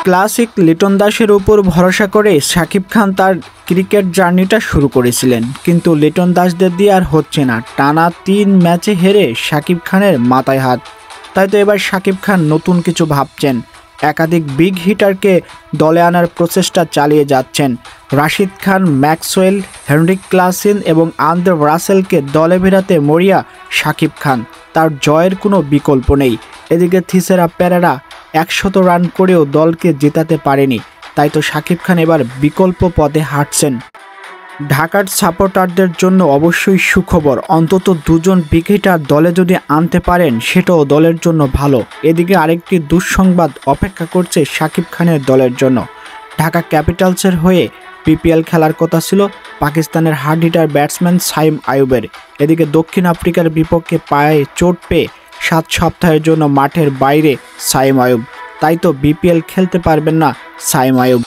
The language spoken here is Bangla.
ক্লাসিক লিটন দাসের উপর ভরসা করে শাকিব খান তার ক্রিকেট জার্নিটা শুরু করেছিলেন, কিন্তু লিটন দাসদের দিয়ে আর হচ্ছে না। টানা 3 ম্যাচে হেরে শাকিব খানের মাথায় হাত। তাই তো এবার শাকিব খান নতুন কিছু ভাবছেন। একাধিক বিগ হিটারকে দলে আনার প্রচেষ্টা চালিয়ে যাচ্ছেন। Rashid Khan, Maxwell, Henrique Klaasen এবং আন্দ্রে রাসেলকে দলে ফেরাতে মরিয়া শাকিব খান। তার জয়ের কোনো বিকল্প নেই। এদিকে থিসেরা পেরেরা 100 রান করেও দলকে জেতাতে পারেনি। তাই তো শাকিব খান এবার বিকল্প পথে হাঁটছেন। ঢাকার সাপোর্টারদের জন্য অবশ্যই সুখবর, অন্তত 2 জন বিগ হিটার দলে যদি আনতে পারেন সেটাও দলের জন্য ভালো। এদিকে আরেকটি দুঃসংবাদ অপেক্ষা করছে শাকিব খানের দলের জন্য। ঢাকা ক্যাপিটালসের হয়ে পিপিএল খেলার কথা ছিল পাকিস্তানের হার্ড হিটার ব্যাটসম্যান সাইম আইয়ুবের। এদিকে দক্ষিণ আফ্রিকার বিপক্ষে পায়ে চোট পেয়ে 7 সপ্তাহের জন্য মাঠের বাইরে সাইম আইয়ুব। তাই তো বিপিএল খেলতে পারবেন না সাইম আইয়ুব।